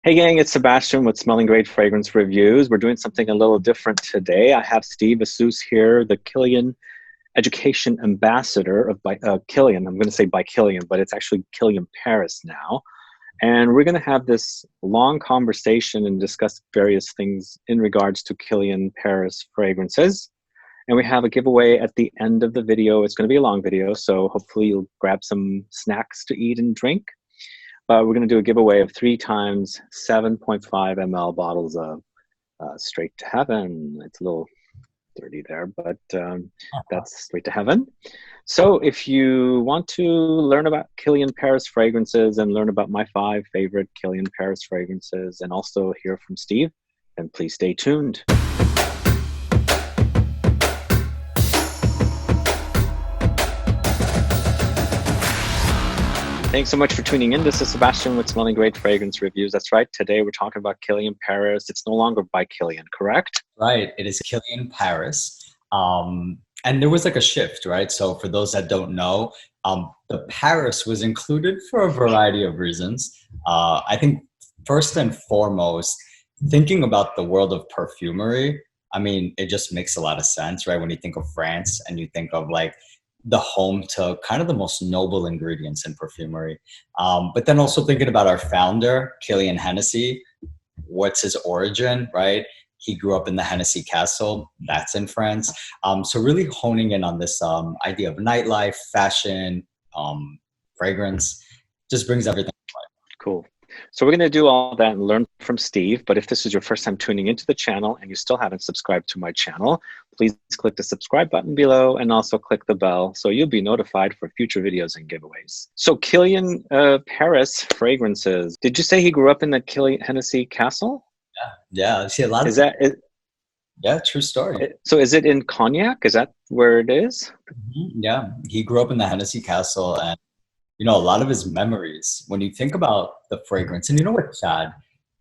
Hey gang, it's Sebastian with Smelling Great Fragrance Reviews. We're doing something a little different today. I have Steve Asus here, the Kilian Education Ambassador of Kilian. I'm going to say by Kilian, but it's actually Kilian Paris now. And we're going to have this long conversation and discuss various things in regards to Kilian Paris fragrances. And we have a giveaway at the end of the video. It's going to be a long video, so hopefully you'll grab some snacks to eat and drink. But we're going to do a giveaway of 3 times 7.5 ml bottles of Straight to Heaven. It's a little dirty there, but that's Straight to Heaven. So if you want to learn about Kilian Paris fragrances and learn about my 5 favorite Kilian Paris fragrances and also hear from Steve, then please stay tuned. Thanks so much for tuning in. This is Sebastian with Smelling Great Fragrance Reviews. That's right. Today we're talking about Kilian Paris. It's no longer by Kilian, correct? Right. It is Kilian Paris. And there was like a shift, right? So for those that don't know, the Paris was included for a variety of reasons. I think first and foremost, thinking about the world of perfumery, I mean, it just makes a lot of sense, right? When you think of France and you think of like the home to kind of the most noble ingredients in perfumery. But then also thinking about our founder, Kilian Hennessy, what's his origin, right? He grew up in the Hennessy Castle, that's in France. So really honing in on this idea of nightlife, fashion, fragrance, just brings everything to life. Cool. So we're going to do all that and learn from Steve. But if this is your first time tuning into the channel and you still haven't subscribed to my channel, please click the subscribe button below and also click the bell so you'll be notified for future videos and giveaways. So Kilian Paris fragrances. Did you say he grew up in the Kilian Hennessy Castle? Yeah. I see a lot of yeah, true story. So is it in Cognac? Is that where it is? Yeah, he grew up in the Hennessy Castle, and you know, a lot of his memories, when you think about the fragrance, and you know what's sad?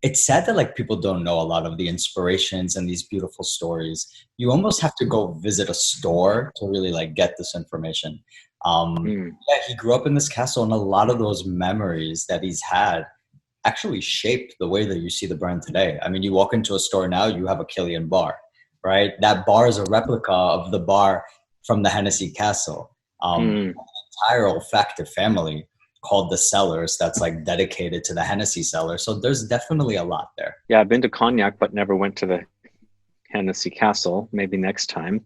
It's sad that like people don't know a lot of the inspirations and these beautiful stories. You almost have to go visit a store to really like get this information. Yeah, he grew up in this castle, and a lot of those memories that he's had actually shaped the way that you see the brand today. I mean, you walk into a store now, you have a Kilian bar, right? That bar is a replica of the bar from the Hennessy Castle. Entire olfactive family called the Cellars that's like dedicated to the Hennessy cellar. So there's definitely a lot there. Yeah, I've been to Cognac, but never went to the Hennessy Castle. Maybe next time.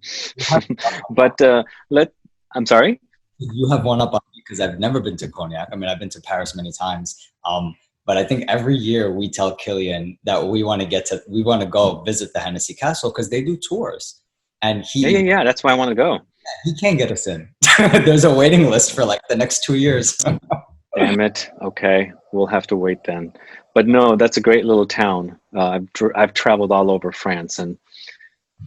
But I'm sorry? You have one up on me because I've never been to Cognac. I mean, I've been to Paris many times. But I think every year we tell Kilian that we want to go visit the Hennessy Castle because they do tours. And yeah, that's why I want to go. He can't get us in. There's a waiting list for like the next 2 years. Damn it. Okay, we'll have to wait then. But no, that's a great little town. I've traveled all over France and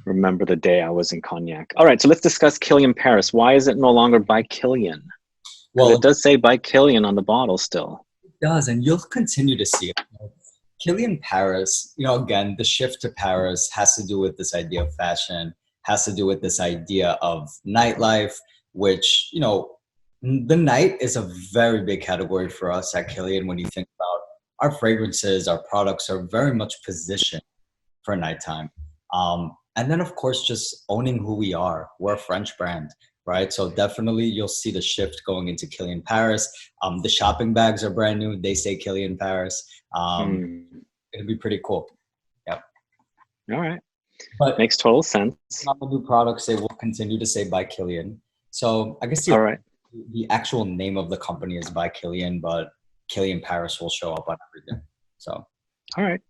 remember the day I was in Cognac. All right, so let's discuss Kilian Paris. Why is it no longer by Kilian? Well, it does say by Kilian on the bottle still. It does, and you'll continue to see it. Kilian Paris, you know, again, the shift to Paris has to do with this idea of fashion, has to do with this idea of nightlife, which, you know, the night is a very big category for us at Kilian. When you think about our fragrances, our products are very much positioned for nighttime. And then, of course, just owning who we are. We're a French brand, right? So definitely you'll see the shift going into Kilian Paris. The shopping bags are brand new. They say Kilian Paris. It'll be pretty cool. Yep. All right. But makes total sense. On the new products, they will continue to say by Kilian. So I guess the actual name of the company is by Kilian, but Kilian Paris will show up on everything. So, all right.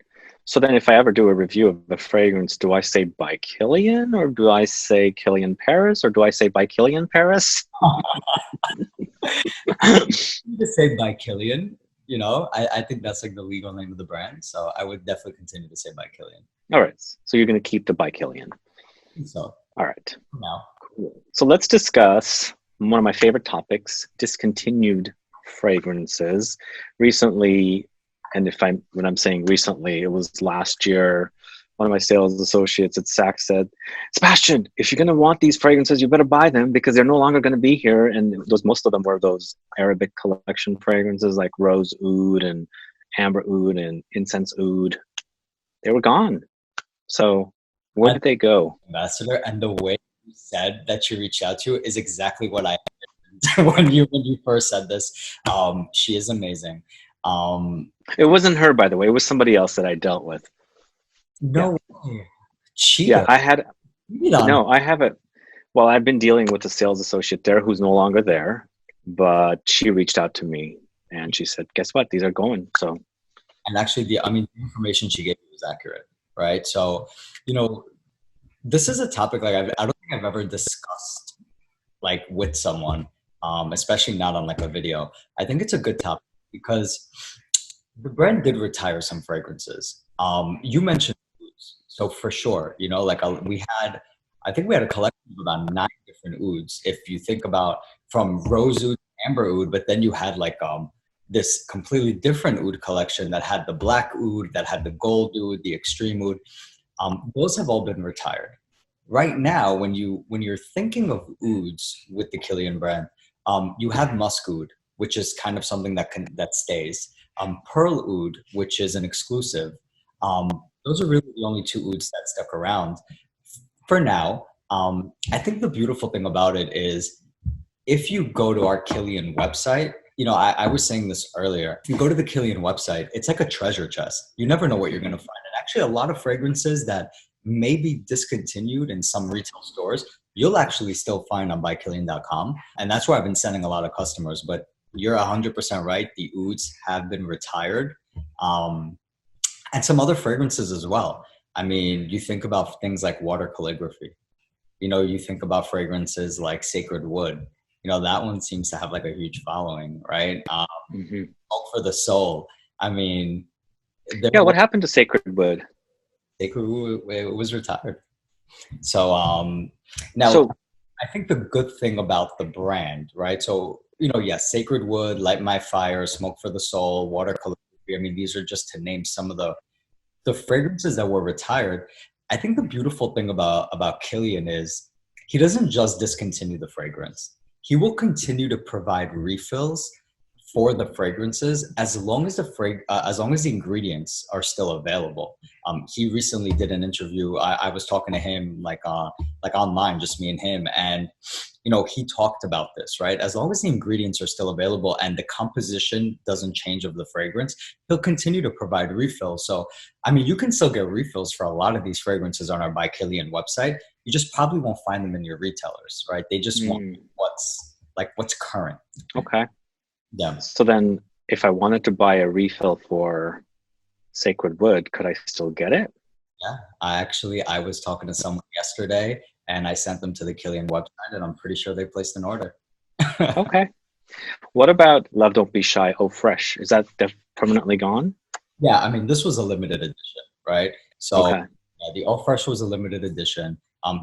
So then if I ever do a review of the fragrance, do I say by Kilian or do I say Kilian Paris or do I say by Kilian Paris? To say by Kilian, you know, I think that's like the legal name of the brand. So I would definitely continue to say by Kilian. All right. So you're going to keep the by Kilian. So. All right. Now. Cool. So let's discuss one of my favorite topics, discontinued fragrances. Recently, and when I'm saying recently, it was last year, one of my sales associates at Saks said, Sebastian, if you're going to want these fragrances, you better buy them because they're no longer going to be here. And most of them were those Arabic collection fragrances like Rose Oud and Amber Oud and Incense Oud. They were gone. So where did they go? Ambassador, and the way you said that you reached out to is exactly what I when you first said this. She is amazing. It wasn't her, by the way. It was somebody else that I dealt with. No way. Yeah, Cheater. I had no, I haven't. Well, I've been dealing with a sales associate there who's no longer there, but she reached out to me and she said, "Guess what? These are going." So, And actually, the information she gave you was accurate, right? So, this is a topic like I don't think I've ever discussed like with someone, especially not on like a video. I think it's a good topic because the brand did retire some fragrances. You mentioned ouds, so for sure, I think we had a collection of about 9 different ouds. If you think about from rose oud to amber oud, but then you had like this completely different oud collection that had the black oud, that had the gold oud, the extreme oud. Those have all been retired. Right now, when you're thinking of ouds with the Kilian brand, you have Musk Oud, which is kind of something that stays. Pearl Oud, which is an exclusive. Those are really the only 2 ouds that stuck around for now. I think the beautiful thing about it is if you go to our Kilian website, I was saying this earlier. If you go to the Kilian website, it's like a treasure chest. You never know what you're going to find. And actually, a lot of fragrances that may be discontinued in some retail stores, you'll actually still find on bykilian.com. And that's where I've been sending a lot of customers. But you're 100% right. The ouds have been retired. And some other fragrances as well. I mean, you think about things like water calligraphy. You think about fragrances like Sacred Wood. That one seems to have like a huge following, right? Smoke for the Soul. I mean, yeah, what happened to Sacred Wood? Sacred Wood, it was retired. So now I think the good thing about the brand, right? So, yes, Sacred Wood, Light My Fire, Smoke for the Soul, Water Calligraphy. I mean, these are just to name some of the fragrances that were retired. I think the beautiful thing about Kilian is he doesn't just discontinue the fragrance. He will continue to provide refills for the fragrances as long as the ingredients are still available. He recently did an interview. I was talking to him like online, just me and him, and he talked about this, right? As long as the ingredients are still available and the composition doesn't change of the fragrance, he'll continue to provide refills. So, I mean, you can still get refills for a lot of these fragrances on our By Kilian website. You just probably won't find them in your retailers, right? They just want what's current. Okay. Yeah. So then if I wanted to buy a refill for Sacred Wood, could I still get it? Yeah. I was talking to someone yesterday and I sent them to the Kilian website and I'm pretty sure they placed an order. Okay. What about Love Don't Be Shy, Oh Fresh? Is that permanently gone? Yeah. I mean, this was a limited edition, right? So okay. Yeah, the All Fresh was a limited edition.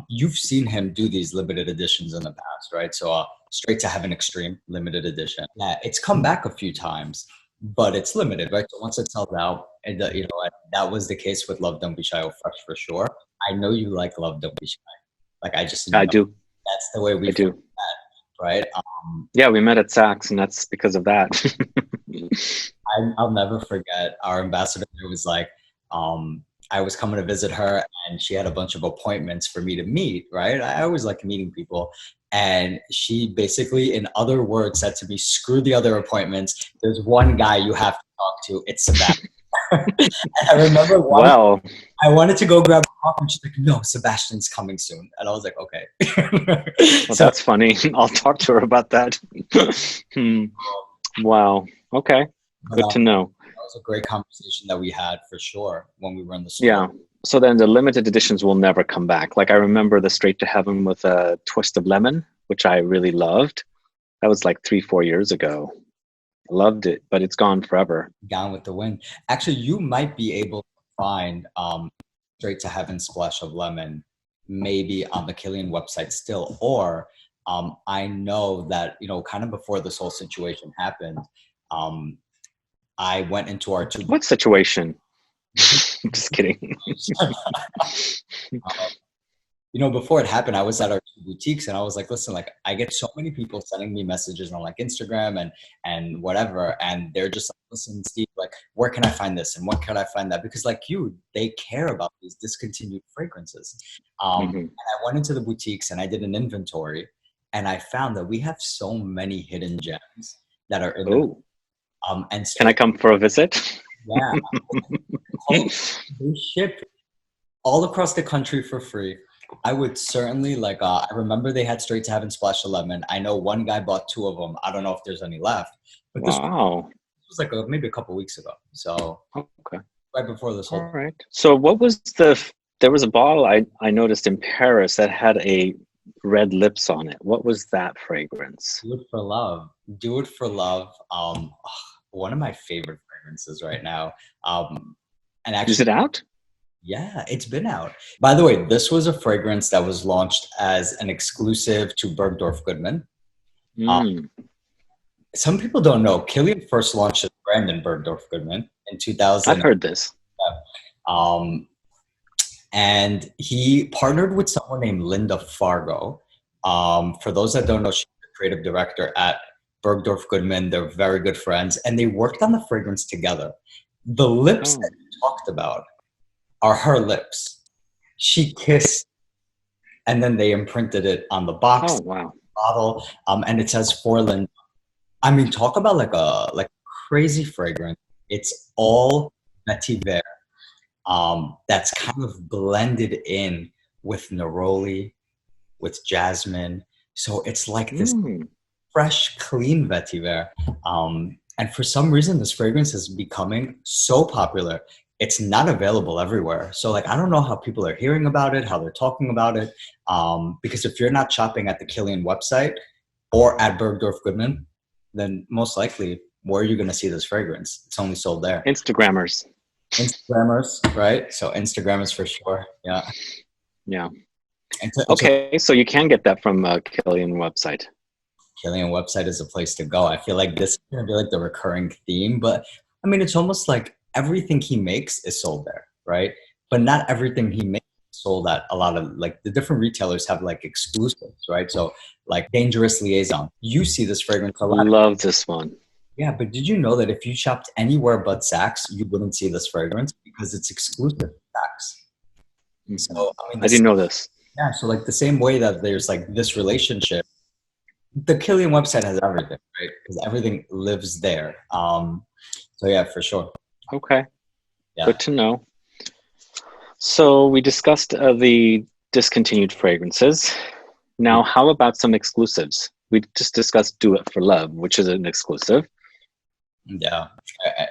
You've seen him do these limited editions in the past, right? So Straight to Heaven Extreme limited edition. Yeah, it's come back a few times, but it's limited, right? So once it sells out, and that was the case with Love Don't Be Shy, Oh Fresh for sure. I know you like Love Don't Be Shy. Like I just know I do. That's the way we do. That, right? Yeah, we met at Saks, and that's because of that. I'll never forget our ambassador. It was like, I was coming to visit her and she had a bunch of appointments for me to meet, right? I always like meeting people. And she basically, in other words, said to me, screw the other appointments. There's one guy you have to talk to. It's Sebastian. I remember I wanted to go grab a coffee and she's like, no, Sebastian's coming soon. And I was like, okay. Well, that's funny. I'll talk to her about that. Wow. Okay. Good to know. That was a great conversation that we had for sure when we were in the store. Yeah. So then the limited editions will never come back. Like I remember the Straight to Heaven with a twist of lemon, which I really loved. That was like 3-4 years ago. I loved it, but it's gone forever. Gone with the wind. Actually, you might be able to find Straight to Heaven Splash of Lemon maybe on the Kilian website still. Or I know that, kind of before this whole situation happened, I went into our two. What situation? Just kidding. You know, before it happened, I was at our two boutiques and I was like, listen, like I get so many people sending me messages on like Instagram and whatever. And they're just like, listen, Steve, like, where can I find this? And what can I find that? Because like you, they care about these discontinued fragrances. And I went into the boutiques and I did an inventory and I found that we have so many hidden gems that are in the, and so, can I come for a visit? Yeah. They ship all across the country for free. I would certainly like, I remember they had Straight to Heaven Splash 11. I know one guy bought 2 of them. I don't know if there's any left. But this was like maybe a couple weeks ago. So right before this whole. All right. So what was there was a bottle I noticed in Paris that had a red lips on it. What was that fragrance? Do It For Love. Do It For Love. One of my favorite fragrances right now. And actually, is it out? Yeah, it's been out. By the way, this was a fragrance that was launched as an exclusive to Bergdorf Goodman. Some people don't know, Kilian first launched his brand in Bergdorf Goodman in 2000. I've heard this. And he partnered with someone named Linda Fargo. For those that don't know, she's the creative director at Bergdorf Goodman. They're very good friends. And they worked on the fragrance together. The lips that you talked about are her lips. She kissed, and then they imprinted it on the box, bottle, and it says for Linda. I mean, talk about like a crazy fragrance. It's all vetiver, that's kind of blended in with neroli, with jasmine. So it's like this fresh, clean vetiver. And for some reason, this fragrance is becoming so popular. It's not available everywhere. So like, I don't know how people are hearing about it, how they're talking about it. Because if you're not shopping at the Kilian website or at Bergdorf Goodman, then most likely, where are you going to see this fragrance? It's only sold there. Instagrammers, right? So Instagrammers for sure. Yeah. Yeah. Okay. So you can get that from Kilian website. Kilian website is a place to go. I feel like this is going to be like the recurring theme, but I mean, it's almost like everything he makes is sold there, right? But not everything he makes is sold at a lot of, like, the different retailers have like exclusives, right? So like Dangerous Liaison, you see this fragrance a lot. Love this one. Yeah, but did you know that if you shopped anywhere but Saks, you wouldn't see this fragrance because it's exclusive to Saks? So I mean, I didn't know this. Yeah, so like the same way that there's like this relationship, the Kilian website has everything, right? Because everything lives there. So yeah, for sure. Okay. Yeah. Good to know. So we discussed the discontinued fragrances. Now, how about some exclusives? We just discussed Do It For Love, which is an exclusive. Yeah,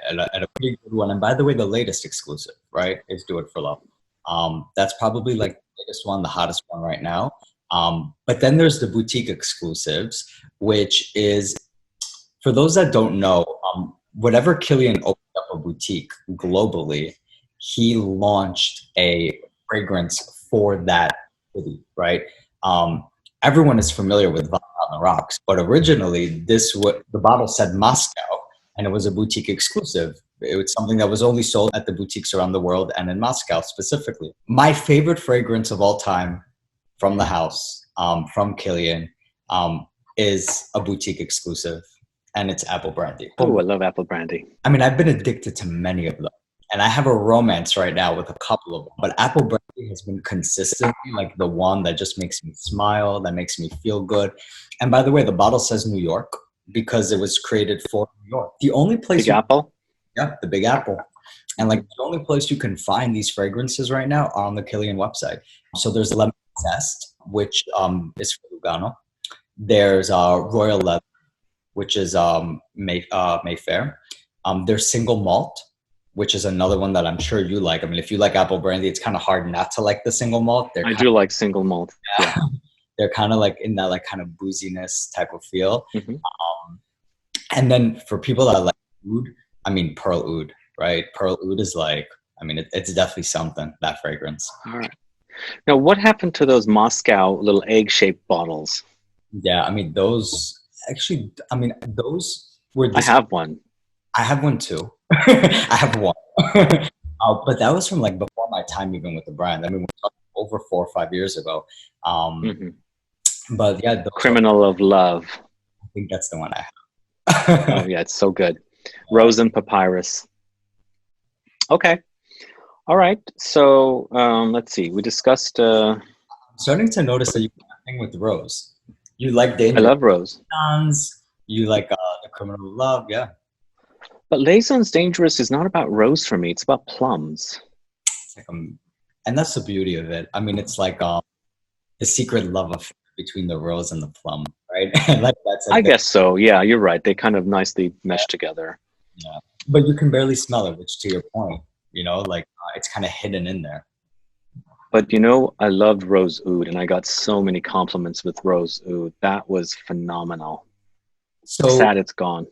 and a pretty good one. And by the way, the latest exclusive, right, is Do It For Love. That's probably like the latest one, the hottest one right now. But then there's the boutique exclusives, which is, for those that don't know, whenever Kilian opened up a boutique globally, he launched a fragrance for that city, right? Everyone is familiar with Vodka on the Rocks, but originally the bottle said Moscow, and it was a boutique exclusive. It was something that was only sold at the boutiques around the world and in Moscow specifically. My favorite fragrance of all time from the house, from Kilian, is a boutique exclusive, and it's Apple Brandy. Oh, I love Apple Brandy. I mean, I've been addicted to many of them, and I have a romance right now with a couple of them. But Apple Brandy has been consistently like the one that just makes me smile, that makes me feel good. And by the way, the bottle says New York because it was created for New York. The only place— Big Apple? Yeah, the Big Apple. And like the only place you can find these fragrances right now are on the Kilian website. So there's Lemon Zest, which is for Lugano. There's Royal Leather, which is Mayfair. There's Single Malt, which is another one that I'm sure you like. I mean, if you like Apple Brandy, it's kind of hard not to like the Single Malt. I do like Single Malt. Yeah. They're kind of like in that like kind of booziness type of feel. And then for people that like oud, I mean, Pearl Oud, right? Pearl Oud is like, I mean, it's definitely something, that fragrance. All right. Now, what happened to those Moscow little egg-shaped bottles? Yeah, I mean, those actually, I mean, those were— I have one. I have one too. I have one. But that was from like before my time even with the brand. I mean, we're talking over 4 or 5 years ago. Hmm. But yeah, Criminal of Love. I think that's the one I Oh have. yeah, it's so good. Rose and Papyrus. Okay. All right. So let's see. We discussed. I'm starting to notice that you have a thing with Rose. You like I love Rose, Dangereuses. You like the Criminal of Love. Yeah. but Liaisons Dangerous is not about rose for me. It's about plums. It's like, and that's the beauty of it. I mean, it's like the secret love affair between the rose and the plum, right? Like that's I like guess so. Yeah, you're right. They kind of nicely mesh together. yeah. But you can barely smell it, which to your point, like it's kind of hidden in there. But I loved Rose Oud, and I got so many compliments with Rose Oud. That was phenomenal. So Sad it's gone.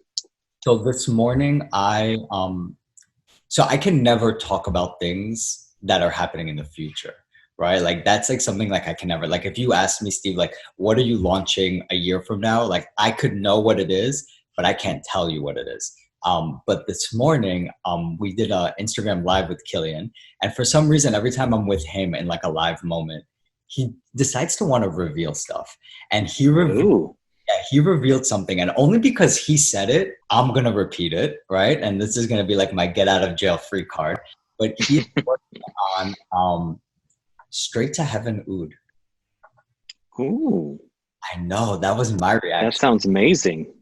so this morning so I can never talk about things that are happening in the future, right? Like that's like something like I can never, like if you ask me, Steve, like what are you launching a year from now? Like I could know what it is, but I can't tell you what it is. But this morning, we did a Instagram live with Kilian, and for some reason, every time I'm with him in like a live moment, he decides to want to reveal stuff, and Ooh. he revealed something, and only because he said it, I'm gonna repeat it, right? And this is gonna be like my get out of jail free card. But he's working on Straight to Heaven Oud. Ooh. I know that was my reaction. That sounds amazing.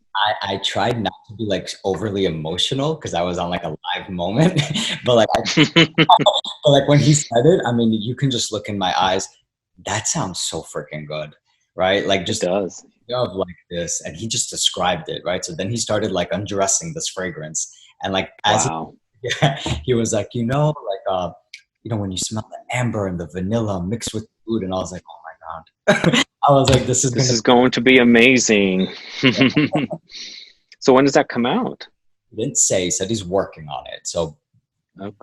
I tried not to be like overly emotional because I was on like a live moment, but like, but like when he said it, I mean, you can just look in my eyes. That sounds so freaking good, right? Like just It does. of like this, and he just described it, right? So then he started like undressing this fragrance, and like as Wow. he was like, when you smell the amber and the vanilla mixed with food, and I was like, oh my god, I was like, this This is going to be amazing. So when does that come out? He didn't say. He said he's working on it, so Okay.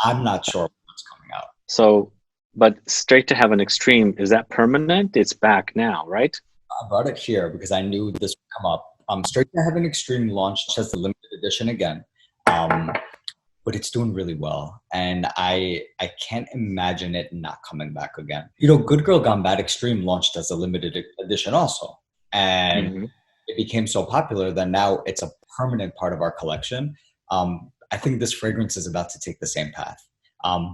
I'm not sure what's coming out. So, but Straight to Heaven Extreme, is that permanent? It's back now, right? I brought it here because I knew this would come up. Straight to Heaven Extreme launched as the limited edition again, but it's doing really well, and I can't imagine it not coming back again. Good Girl Gone Bad Extreme launched as a limited edition also, and it became so popular that now it's a permanent part of our collection. I think this fragrance is about to take the same path,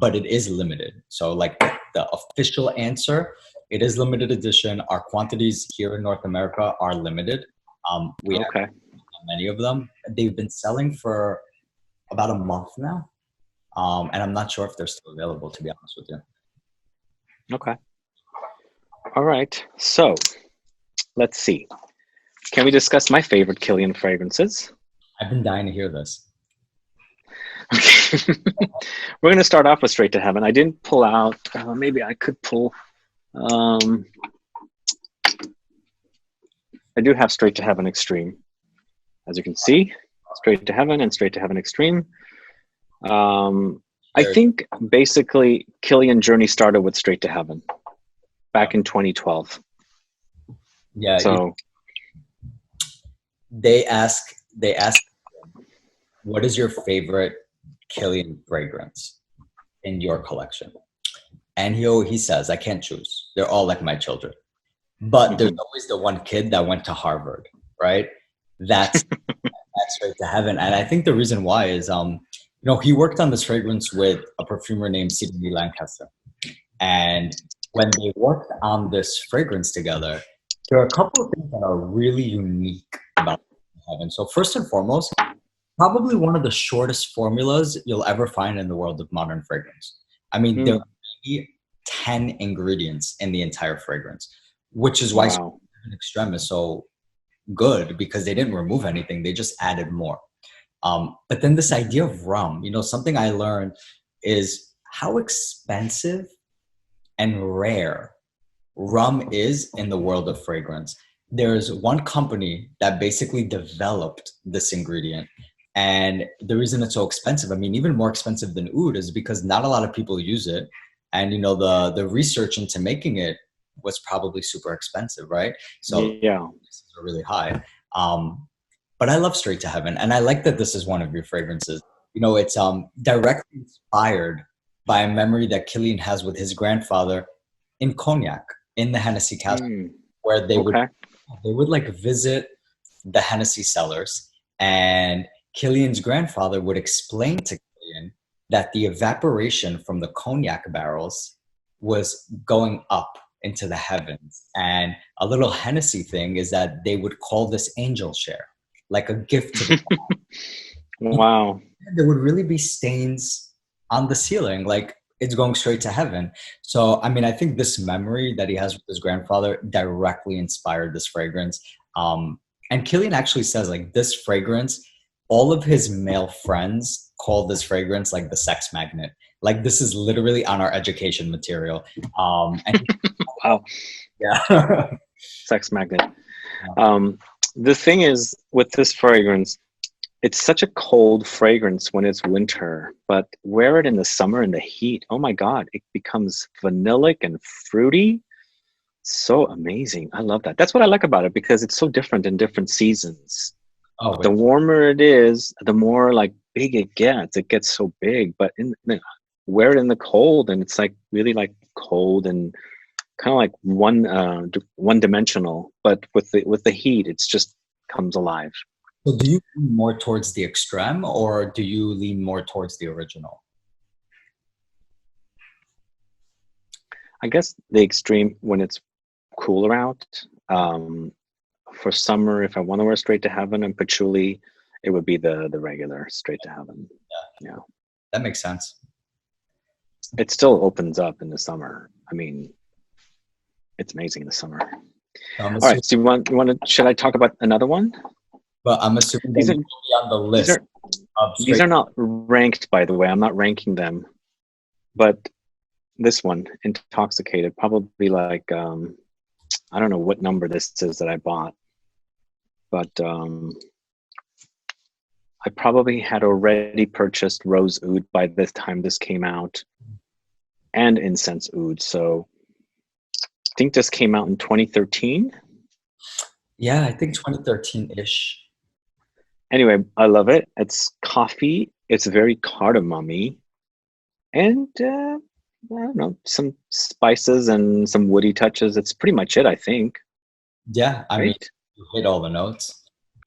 but it is limited. So like the official answer, it is limited edition. Our quantities here in North America are limited. We have many of them. They've been selling for about a month now. And I'm not sure if they're still available, to be honest with you. Okay. All right. So let's see. Can we discuss my favorite Kilian fragrances? I've been dying to hear this. Okay. We're going to start off with Straight to Heaven. I didn't pull out. Maybe I could pull. I do have Straight to Heaven Extreme. As you can see, Straight to Heaven and Straight to Heaven Extreme. I think basically Kilian journey started with Straight to Heaven back in 2012. Yeah. So they ask, what is your favorite Kilian fragrance in your collection? And he says, I can't choose. They're all like my children. But there's always the one kid that went to Harvard, right? That's Straight to Heaven. And I think the reason why is, he worked on this fragrance with a perfumer named Sidney Lancaster. And when they worked on this fragrance together, there are a couple of things that are really unique about Heaven. So first and foremost, probably one of the shortest formulas you'll ever find in the world of modern fragrance. I mean, there are maybe 10 ingredients in the entire fragrance, which is why Extreme is so good, because they didn't remove anything. They just added more. But then this idea of rum, something I learned is how expensive and rare rum is in the world of fragrance. There's one company that basically developed this ingredient. And the reason it's so expensive, I mean, even more expensive than oud, is because not a lot of people use it. And, the research into making it was probably super expensive, right? So yeah, it's really high. But I love Straight to Heaven. And I like that this is one of your fragrances. It's directly inspired by a memory that Kilian has with his grandfather in cognac in the Hennessy cask, where Okay. they would like visit the Hennessy cellars, and Kilian's grandfather would explain to Kilian that the evaporation from the cognac barrels was going up into the heavens. And a little Hennessy thing is that they would call this angel share, like a gift to the Wow. there would really be stains on the ceiling, like it's going straight to heaven. So, I mean, I think this memory that he has with his grandfather directly inspired this fragrance. And Kilian actually says, like, this fragrance, all of his male friends call this fragrance like the sex magnet. Like, this is literally on our education material. And Wow. yeah. Sex magnet. The thing is with this fragrance, it's such a cold fragrance when it's winter, but wear it in the summer in the heat. Oh my God, it becomes vanillic and fruity. So amazing. I love that. That's what I like about it, because it's so different in different seasons. Oh, The warmer it is, the more like big it gets. It gets so big, but wear it in the cold and it's like really like cold and kind of like one dimensional, but with the heat, it's just comes alive. so do you lean more towards the extreme or do you lean more towards the original? I guess the extreme when it's cooler out. For summer, if I want to wear straight to heaven and patchouli, it would be the regular straight to heaven. Yeah. That makes sense. It still opens up in the summer. I mean, it's amazing in the summer. All right. So you want to? Should I talk about another one? But I'm assuming These that are, you'll be on the list. these are not ranked, by the way. I'm not ranking them, but this one, Intoxicated, probably like I don't know what number this is that I bought, but I probably had already purchased Rose Oud by the time this came out, and Incense Oud. So I think this came out in 2013. Yeah, I think 2013-ish. Anyway, I love it. It's coffee. It's very cardamom-y, and I don't know, some spices and some woody touches. It's pretty much it, I think. Yeah, I mean, you hit all the notes.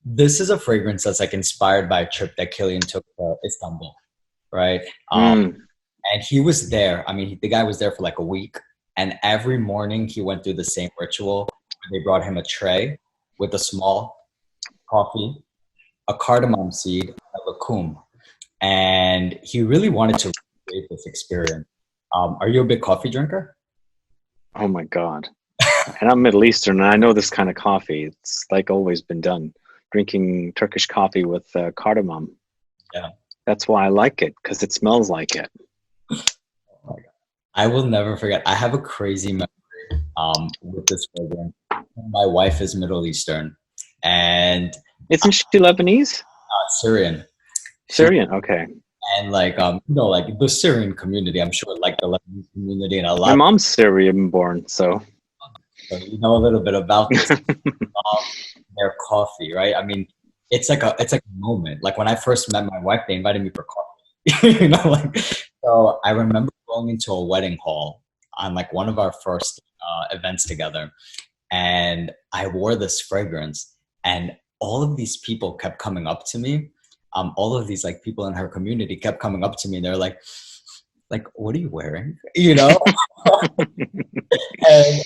This is a fragrance that's like inspired by a trip that Kilian took to Istanbul, right? And he was there. I mean, the guy was there for like a week, and every morning he went through the same ritual. They brought him a tray with a small coffee, a cardamom seed, and a lacum, and he really wanted to recreate this experience. Are you a big coffee drinker? Oh my God. And I'm Middle Eastern, and I know this kind of coffee. It's like always been done. Drinking Turkish coffee with cardamom. Yeah. That's why I like it, because it smells like it. Oh my God. I will never forget. I have a crazy memory with this fragrance. My wife is Middle Eastern, and Isn't she Lebanese? Syrian. Syrian, okay. And like like the Syrian community, I'm sure, like the Lebanese community, and a lot. My mom's Syrian born, so you know a little bit about this. Their coffee, right? I mean, it's like a moment. Like when I first met my wife, they invited me for coffee. You know, like so. I remember going into a wedding hall on like one of our first events together, and I wore this fragrance, and all of these people kept coming up to me. All of these like people in her community kept coming up to me, and they're like, what are you wearing? You know?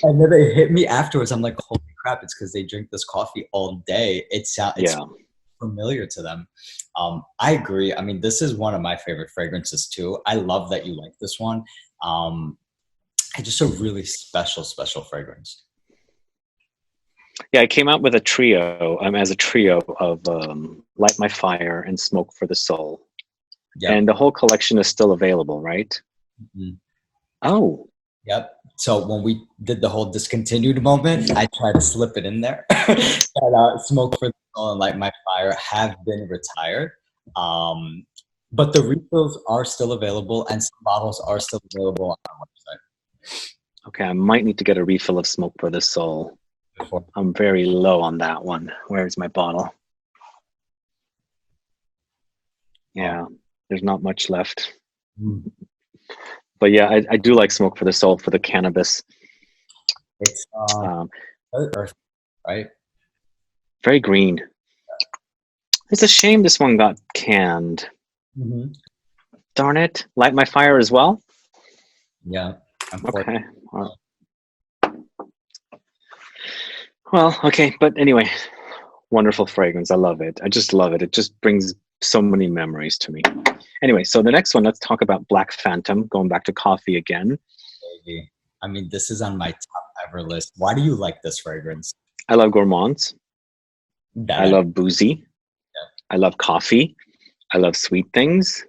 and then they hit me afterwards. I'm like, holy crap, it's because they drink this coffee all day. It's familiar to them. I agree. I mean, this is one of my favorite fragrances too. I love that you like this one. It's just a really special fragrance. Yeah, I came out with a trio, as a trio of Light My Fire and Smoke for the Soul. Yep. And the whole collection is still available, right? Mm-hmm. Oh. Yep. So when we did the whole discontinued moment, I tried to slip it in there. And, Smoke for the Soul and Light My Fire have been retired. But the refills are still available and some bottles are still available on our website. Okay, I might need to get a refill of Smoke for the Soul. I'm very low on that one. Where's my bottle? Yeah, there's not much left. But yeah, I do like Smoke for the Soul for the cannabis. It's Um, very earthy, right? very green. It's a shame this one got canned. Hmm. Darn it. Light my fire as well? Yeah, unfortunately. Okay. Well, okay. But anyway, wonderful fragrance. I love it. I just love it. It just brings so many memories to me. Anyway, so the next one, let's talk about Black Phantom, going back to coffee again. Baby. I mean, this is on my top ever list. Why do you like this fragrance? I love gourmands. That I I love boozy. I love coffee. I love sweet things.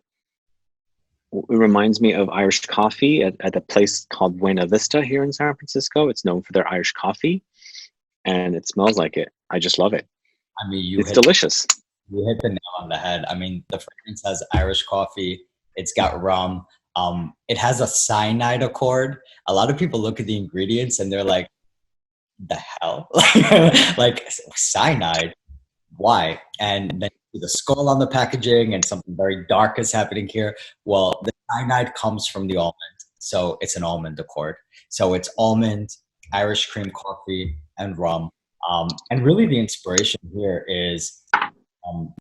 It reminds me of Irish coffee at a place called Buena Vista here in San Francisco. It's known for their Irish coffee, and it smells like it. I just love it. I mean, It's delicious. you hit the nail on the head. I mean, the fragrance has Irish coffee. It's got rum. It has a cyanide accord. A lot of people look at the ingredients and they're like, "The hell, like cyanide? Why?" And then you see the skull on the packaging, and something very dark is happening here. Well, the cyanide comes from the almond, so it's an almond accord. So it's almond, Irish cream coffee, and rum. And really, the inspiration here is um,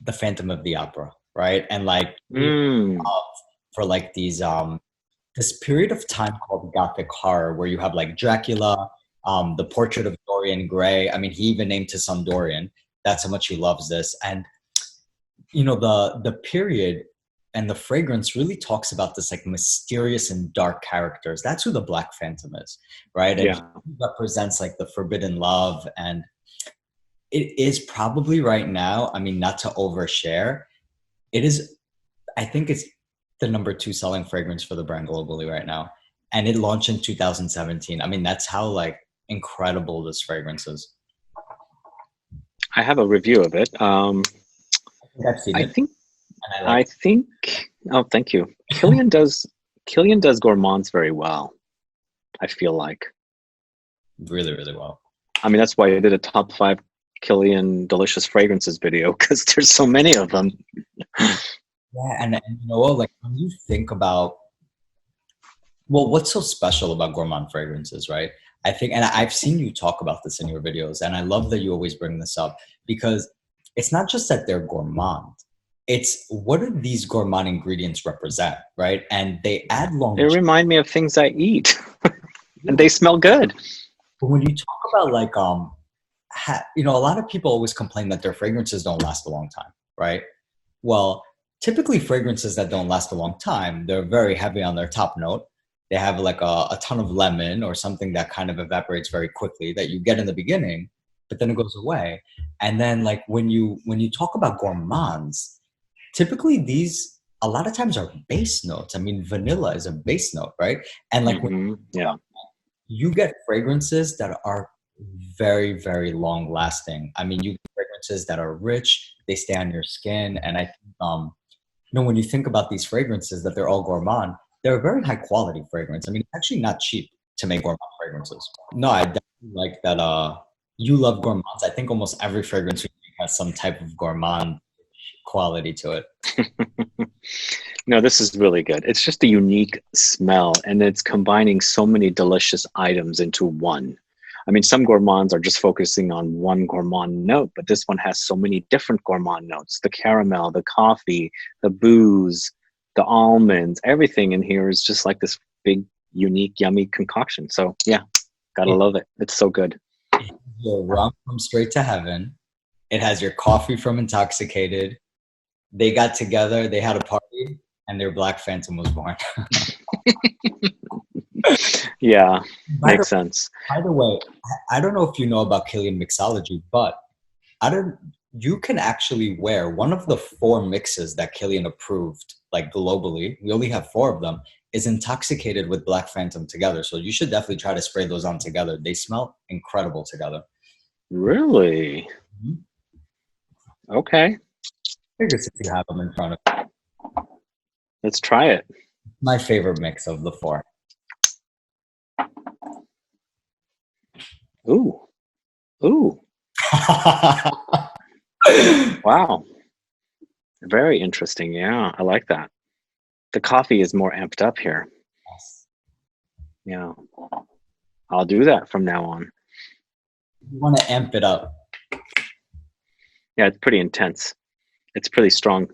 the Phantom of the Opera, right? And like Mm, for like these this period of time called Gothic horror, where you have like Dracula, the Portrait of Dorian Gray. I mean, he even named his son Dorian. That's how much he loves this. And you know, the period and the fragrance really talks about this like mysterious and dark characters. That's who the Black Phantom is, right? And yeah. he represents like the forbidden love. And it is probably right now, I mean, not to overshare, it is, I think it's the number two selling fragrance for the brand globally right now. And it launched in 2017. I mean, that's how like incredible this fragrance is. I have a review of it. I think I've seen I it think and I like I think oh thank you. Kilian does gourmands very well, I feel like. it really, really well. I mean that's why I did a top 5 Kilian delicious fragrances video because there's so many of them. Yeah, and you know what? Like when you think about, well, what's so special about gourmand fragrances, right? I think, and I've seen you talk about this in your videos, and I love that you always bring this up because it's not just that they're gourmand. It's what do these gourmand ingredients represent, right? And they add They longevity. remind me of things I eat and they smell good. But when you talk about like, you know, a lot of people always complain that their fragrances don't last a long time, right? Well, typically fragrances that don't last a long time, they're very heavy on their top note. They have like a ton of lemon or something that kind of evaporates very quickly that you get in the beginning, but then it goes away. And then like when you talk about gourmands, typically these a lot of times are base notes. I mean, vanilla is a base note, right? And like when Yeah. you get fragrances that are very, very long lasting. I mean, you get fragrances that are rich, they stay on your skin. And I think, you know, when you think about these fragrances that they're all gourmand, they're a very high quality fragrance. I mean, it's actually not cheap to make gourmand fragrances. No, I definitely like that. You love gourmands. I think almost every fragrance we make has some type of gourmand quality to it. No, this is really good. It's just a unique smell and it's combining so many delicious items into one. I mean, some gourmands are just focusing on one gourmand note, but this one has so many different gourmand notes. The caramel, the coffee, the booze, the almonds, everything in here is just like this big, unique, yummy concoction. So yeah, gotta It, love it. It's so good. it has your rum from Straight to Heaven. It has your coffee from Intoxicated. They got together, they had a party, and their Black Phantom was born. Yeah, by, the, makes sense. by the way, I don't know if you know about Kilian mixology, but I don't. You can actually wear one of the 4 mixes that Kilian approved, like globally. We only have 4 of them. Is Intoxicated with Black Phantom together. So you should definitely try to spray those on together. They smell incredible together. Really? Mhm. Okay, Figure since you have them in front of you. let's try it. My favorite mix of the 4. Ooh, ooh, wow. Very interesting. Yeah, I like that. The coffee is more amped up here. Yeah. I'll do that from now on. You want to amp it up. Yeah, it's pretty intense. It's a pretty strong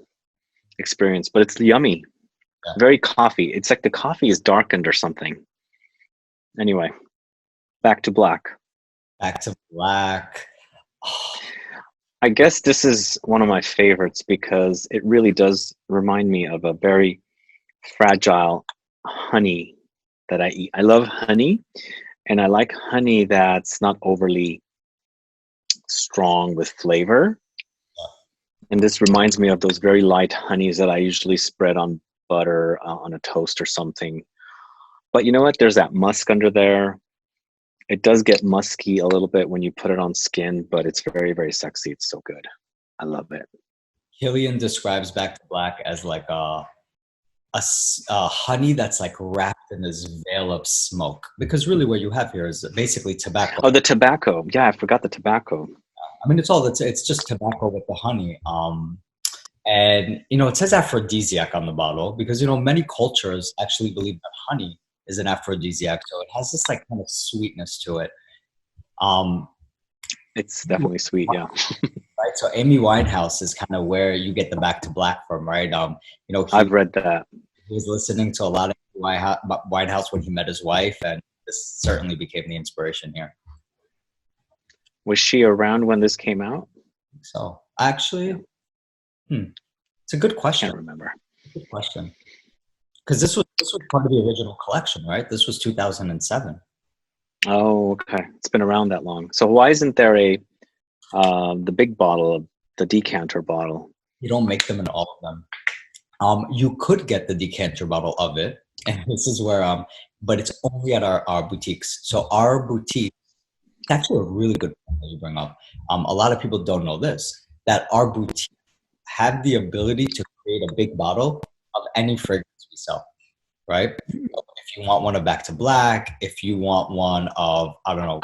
experience, but it's yummy. Yeah. Very coffee. It's like the coffee is darkened or something. Anyway, back to black. Back to black. Oh, I guess this is one of my favorites because it really does remind me of a very fragile honey that I eat. I love honey, and I like honey that's not overly strong with flavor. And this reminds me of those very light honeys that I usually spread on butter on a toast or something. But you know what? There's that musk under there. It does get musky a little bit when you put it on skin, but it's very, very sexy. It's so good. I love it. Kilian describes Back to Black as like a honey that's like wrapped in this veil of smoke. Because really what you have here is basically tobacco. Oh, the tobacco. Yeah, I forgot the tobacco. I mean, it's just tobacco with the honey. And, you know, it says aphrodisiac on the bottle because, you know, many cultures actually believe that honey is an aphrodisiac. So it has this like kind of sweetness to it. It's definitely sweet, yeah. Right. So Amy Winehouse is kind of where you get the Back to Black from, right? You know, I've read that. He was listening to a lot of Winehouse when he met his wife, and this certainly became the inspiration here. Was she around when this came out? So actually, it's a good question. I can't remember. Good question. Because this was part of the original collection, right? This was 2007. Oh, okay. It's been around that long. So why isn't there the big bottle, the decanter bottle? You don't make them in all of them. You could get the decanter bottle of it, and this is where, but it's only at our boutiques. So our boutique, it's actually a really good point that you bring up. A lot of people don't know this, that our boutique have the ability to create a big bottle of any fragrance we sell, right? If you want one of Back to Black, if you want one of, I don't know,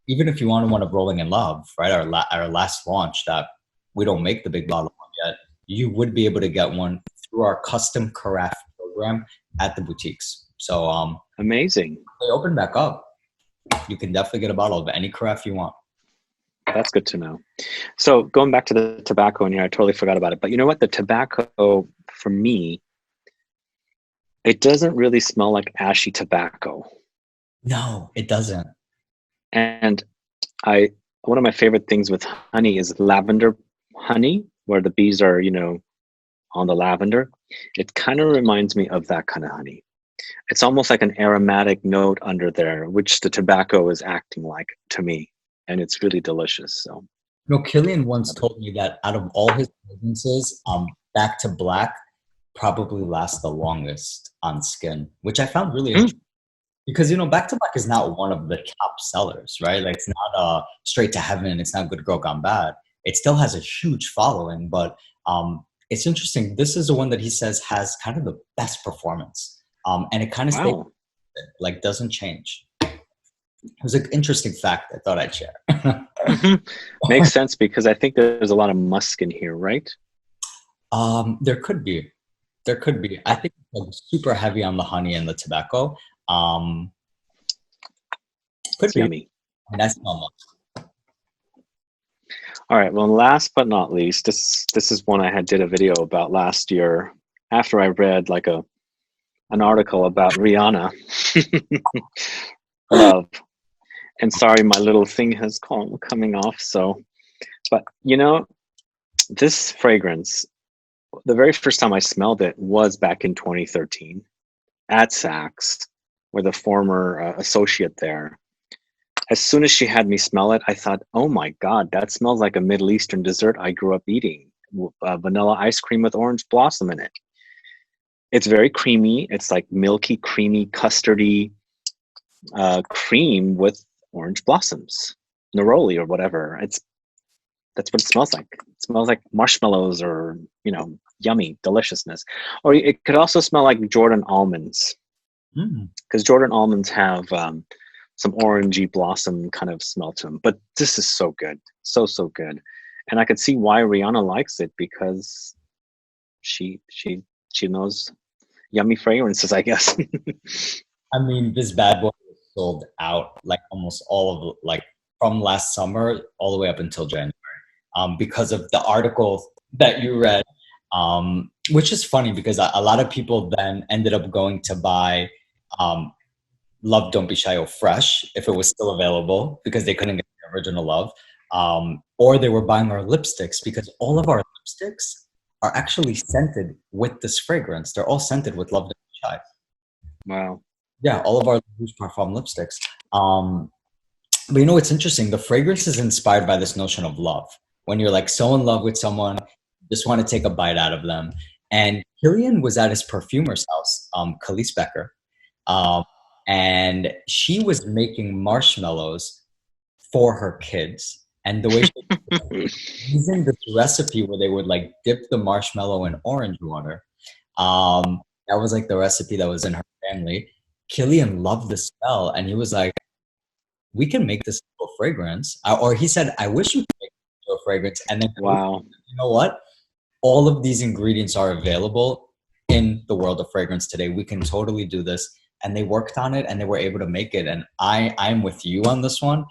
even if you want one of Rolling in Love, right? Our last launch that we don't make the big bottle one yet, you would be able to get one through our custom carafe program at the boutiques. So amazing. They open back up. You can definitely get a bottle of any carafe you want. That's good to know. So going back to the tobacco in here, I totally forgot about it. But you know what? The tobacco, for me, it doesn't really smell like ashy tobacco. No, it doesn't. And one of my favorite things with honey is lavender honey, where the bees are, you know, on the lavender. It kind of reminds me of that kind of honey. It's almost like an aromatic note under there, which the tobacco is acting like to me. And it's really delicious. So, you know, Kilian once told me that out of all his fragrances, Back to Black probably lasts the longest on skin, which I found really interesting. Because, you know, Back to Black is not one of the top sellers, right? Like, it's not Straight to Heaven. It's not Good Girl Gone Bad. It still has a huge following, but it's interesting. This is the one that he says has kind of the best performance. And it kind of stays, like, doesn't change. It was an interesting fact I thought I'd share. Makes sense because I think there's a lot of musk in here, right? There could be. There could be. I think it's super heavy on the honey and the tobacco. Could be. Yummy. And that's not much. All right. Well, last but not least, this is one I did a video about last year after I read like an article about Rihanna. Love. And sorry, my little thing has coming off. So, but you know, this fragrance, the very first time I smelled it was back in 2013 at Saks, with a former associate there. As soon as she had me smell it, I thought, oh my God, that smells like a Middle Eastern dessert I grew up eating. Vanilla ice cream with orange blossom in it. It's very creamy. It's like milky, creamy, custardy cream with orange blossoms, neroli or whatever. That's what it smells like. It smells like marshmallows or, you know, yummy deliciousness. Or it could also smell like Jordan almonds, because Jordan almonds have some orangey blossom kind of smell to them. But this is so good, so good, and I could see why Rihanna likes it, because she knows yummy fragrances, I guess. I mean, this bad boy is sold out, like almost all of like from last summer all the way up until January, because of the article that you read, which is funny because a lot of people then ended up going to buy Love Don't Be Shy or Fraiche if it was still available because they couldn't get the original Love, or they were buying our lipsticks because all of our lipsticks are actually scented with this fragrance. They're all scented with Love Don't Be Shy. Wow. Yeah, all of our Rouge Parfum lipsticks. But you know what's interesting? The fragrance is inspired by this notion of love. When you're like so in love with someone, just want to take a bite out of them. And Kilian was at his perfumer's house, Khalees Becker, and she was making marshmallows for her kids. And the way she was using this recipe where they would like dip the marshmallow in orange water. That was like the recipe that was in her family. Kilian loved the smell, and he was like, we can make this into a fragrance. Or he said, I wish we could make it into a fragrance. And then, Wow. you know what? All of these ingredients are available in the world of fragrance today. We can totally do this. And they worked on it and they were able to make it. And I'm with you on this one.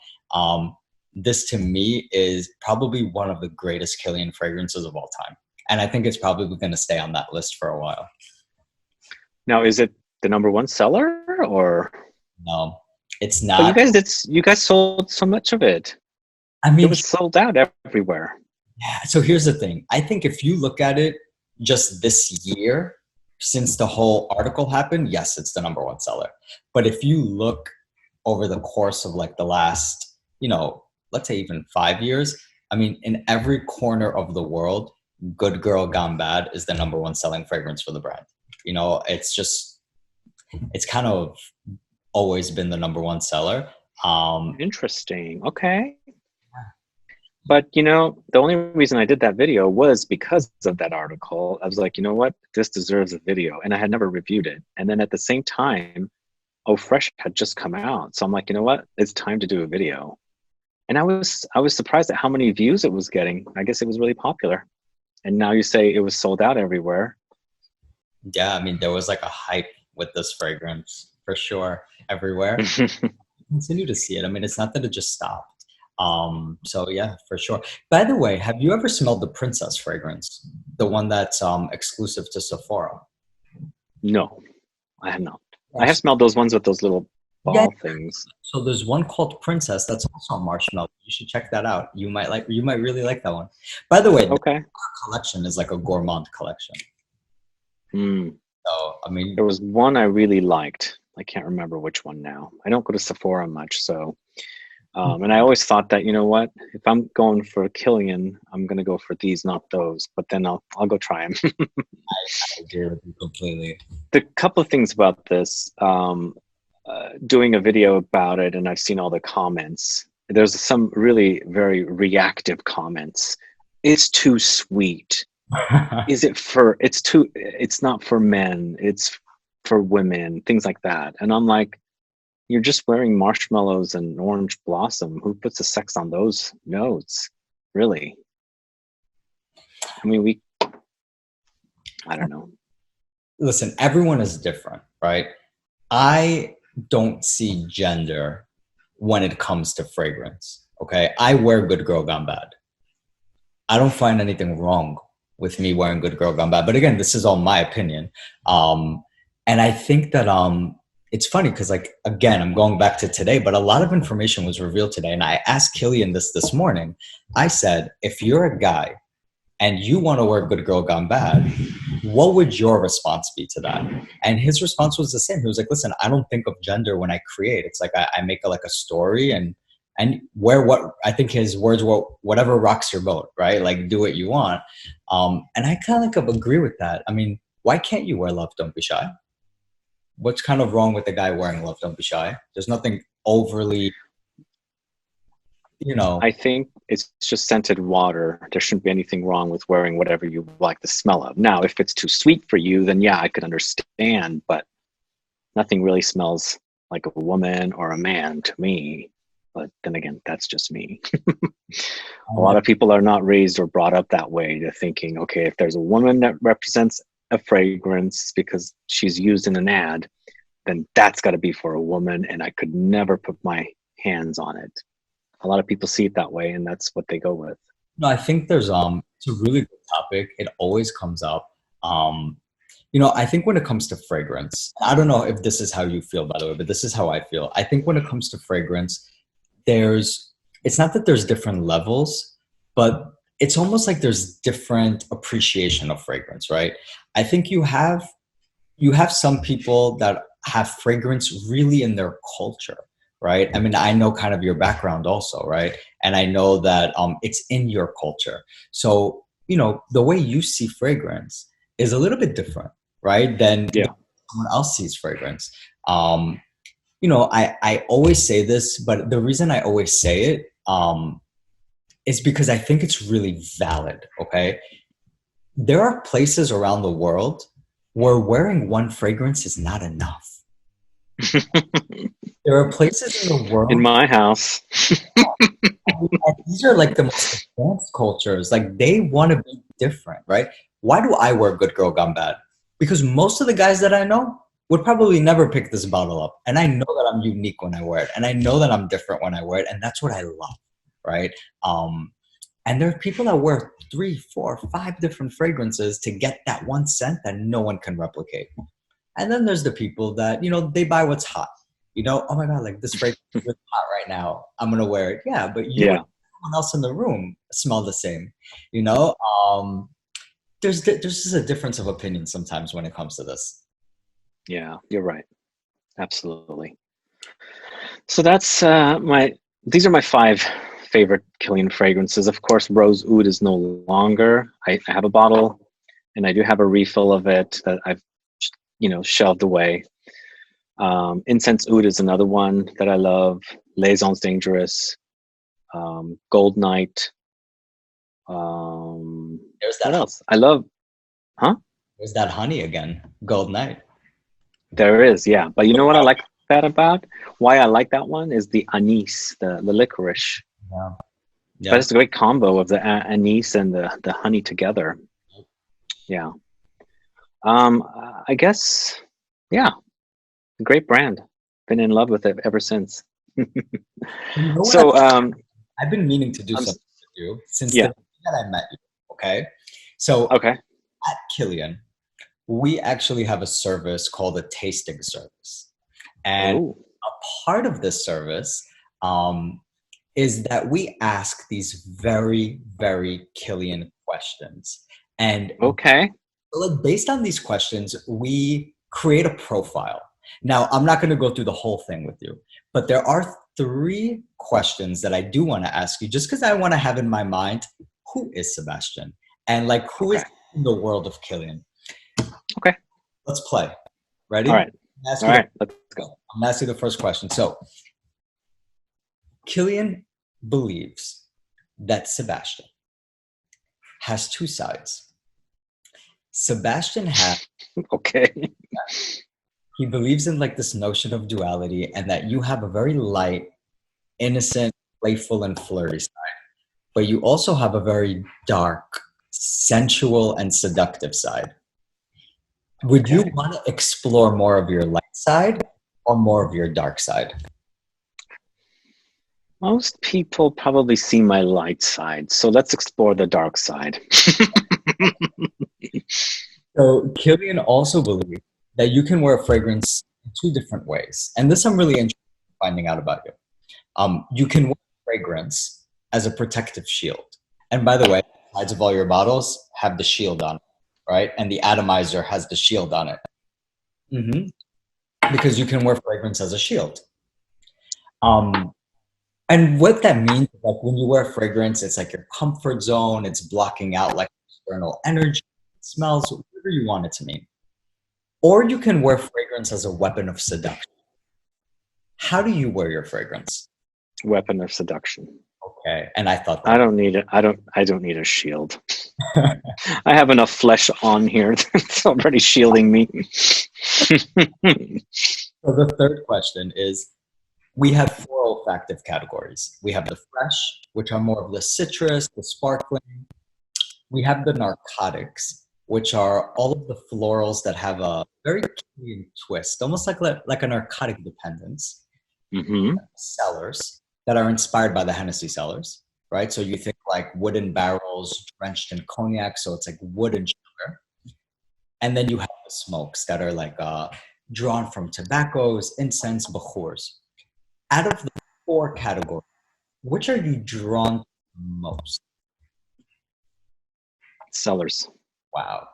This to me is probably one of the greatest Kilian fragrances of all time. And I think it's probably going to stay on that list for a while. Now, is it the #1 seller or? No, it's But not. you guys sold so much of it. I mean, It was sold out everywhere. yeah, so here's the thing. I think if you look at it just this year, since the whole article happened, yes, it's the #1 seller. But if you look over the course of like the last, let's say even 5 years, I mean, in every corner of the world, Good Girl Gone Bad is the #1 selling fragrance for the brand. It's kind of always been the #1 seller. Interesting. Okay. But the only reason I did that video was because of that article. I was like, you know what? This deserves a video. And I had never reviewed it. And then at the same time, Fraiche had just come out. So I'm like, you know what? It's time to do a video. And I was surprised at how many views it was getting. I guess it was really popular. And now you say it was sold out everywhere. Yeah, I mean, there was like a hype with this fragrance for sure everywhere. Continue to see it. I mean, it's not that it just stopped. So yeah, for sure. By the way, have you ever smelled the Princess fragrance? The one that's exclusive to Sephora? No, I have not. Yes. I have smelled those ones with those little ball things. So there's one called Princess that's also a marshmallow. You should check that out. You might really like that one. By the way, okay. The collection is like a gourmand collection. So I mean, there was one I really liked. I can't remember which one now. I don't go to Sephora much, so and I always thought that, you know what, if I'm going for Kilian, I'm gonna go for these, not those. But then I'll go try them. I agree with you completely. The couple of things about this, doing a video about it, and I've seen all the comments. There's some really very reactive comments. It's too sweet. It's not for men, it's for women, things like that. And I'm like, you're just wearing marshmallows and orange blossom. Who puts the sex on those notes? Really? I mean, I don't know. Listen, everyone is different, right? I don't see gender when it comes to fragrance, okay? I wear Good Girl Gone Bad. I don't find anything wrong with me wearing Good Girl Gone Bad. But again, this is all my opinion. And I think that it's funny because, like, again, I'm going back to today, but a lot of information was revealed today. And I asked Kilian this morning. I said, if you're a guy and you want to wear Good Girl Gone Bad, what would your response be to that? And his response was the same. He was like, listen, I don't think of gender when I create. It's like I make a story and wear what, I think his words were, whatever rocks your boat, right? Like, do what you want. And I kind of like agree with that. I mean, why can't you wear Love Don't Be Shy? What's kind of wrong with the guy wearing Love Don't Be Shy? There's nothing overly, I think it's just scented water. There shouldn't be anything wrong with wearing whatever you like the smell of. Now, if it's too sweet for you, then yeah, I could understand, but nothing really smells like a woman or a man to me. But then again, that's just me. A lot of people are not raised or brought up that way. They're thinking, okay, if there's a woman that represents a fragrance because she's used in an ad, then that's got to be for a woman, and I could never put my hands on it. A lot of people see it that way, and that's what they go with. No, I think there's it's a really good topic. It always comes up. You know, I think when it comes to fragrance, I don't know if this is how you feel, by the way, but this is how I feel. I think when it comes to fragrance, it's not that there's different levels, but it's almost like there's different appreciation of fragrance, right? I think you have some people that have fragrance really in their culture, right? I mean, I know kind of your background also, right? And I know that it's in your culture. So, you know, the way you see fragrance is a little bit different, right? Than someone else sees fragrance. You know, I always say this, but the reason I always say it is because I think it's really valid, okay? There are places around the world where wearing one fragrance is not enough. There are places in the world. In my house. These are like the most advanced cultures. Like they want to be different, right? Why do I wear Good Girl Gone Bad? Because most of the guys that I know would probably never pick this bottle up. And I know that I'm unique when I wear it. And I know that I'm different when I wear it. And that's what I love, right? And there are people that wear 3, 4, 5 different fragrances to get that one scent that no one can replicate. And then there's the people that, you know, they buy what's hot. You know, oh my God, like this fragrance is hot right now. I'm going to wear it. Yeah, but you and someone else in the room smell the same. You know, there's just a difference of opinion sometimes when it comes to this. Yeah, you're right. Absolutely. So that's these are my 5 favorite Kilian fragrances. Of course, Rose Oud is no longer. I have a bottle, and I do have a refill of it that I've, you know, shelved away. Incense Oud is another one that I love. Liaisons Dangerous, Gold Night. There's that. What else? I love, There's that honey again, Gold Night. There is, yeah. But you know what I like that about? Why I like that one is the anise, the licorice. Yeah. But it's a great combo of the anise and the honey together. Yeah. I guess, yeah. Great brand. Been in love with it ever since. So I've been meaning to do something with you since the day that I met you. Okay. So at Kilian, we actually have a service called a tasting service. And a part of this service is that we ask these very, very Kilian questions. And based on these questions, we create a profile. Now, I'm not going to go through the whole thing with you, but there are 3 questions that I do want to ask you just because I want to have in my mind, who is Sebastian? And like, who is in the world of Kilian? Okay. Let's play. Ready? All right. Let's go. I'm going to ask you the first question. So, Kilian believes that Sebastian has 2 sides. Sebastian has... He believes in like this notion of duality and that you have a very light, innocent, playful, and flirty side. But you also have a very dark, sensual, and seductive side. Would you want to explore more of your light side or more of your dark side? Most people probably see my light side, so let's explore the dark side. So Kilian also believes that you can wear a fragrance in 2 different ways. And this I'm really interested in finding out about you. You can wear fragrance as a protective shield. And by the way, the sides of all your bottles have the shield on it, right? And the atomizer has the shield on it. Because you can wear fragrance as a shield. And what that means is like when you wear fragrance, it's like your comfort zone. It's blocking out like external energy, smells, whatever you want it to mean. Or you can wear fragrance as a weapon of seduction. How do you wear your fragrance? Weapon of seduction. Okay, and I thought that I don't need it. I don't need a shield. I have enough flesh on here that's already shielding me. So the third question is, we have 4 olfactive categories. We have the fresh, which are more of the citrus, the sparkling. We have the narcotics, which are all of the florals that have a very Kilian twist, almost like a narcotic dependence. Mm-hmm. Cellars that are inspired by the Hennessy cellars, right? So you think like wooden barrels drenched in cognac, so it's like wood and sugar. And then you have the smokes that are like drawn from tobaccos, incense, bakhurs. Out of the four categories, which are you drawn to most? Cellars. Wow.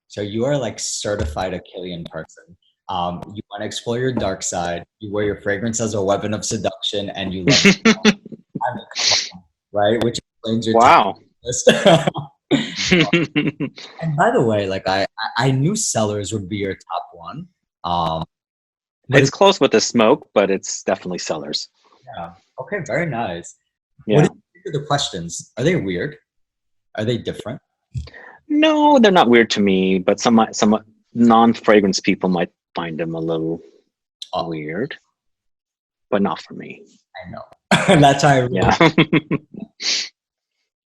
So you are like certified a Kilian person. You want to explore your dark side. You wear your fragrance as a weapon of seduction, and you love it. I mean, come on, right? Which explains your Wow. list. And by the way, like I knew Cellars would be your top one. But It's close with the smoke, but it's definitely Cellars. yeah. Okay, very nice. Yeah. What do you think of the questions? Are they weird? Are they different? No, they're not weird to me, but some non-fragrance people might find them a little weird, but not for me. I know. That's how I really. Yeah.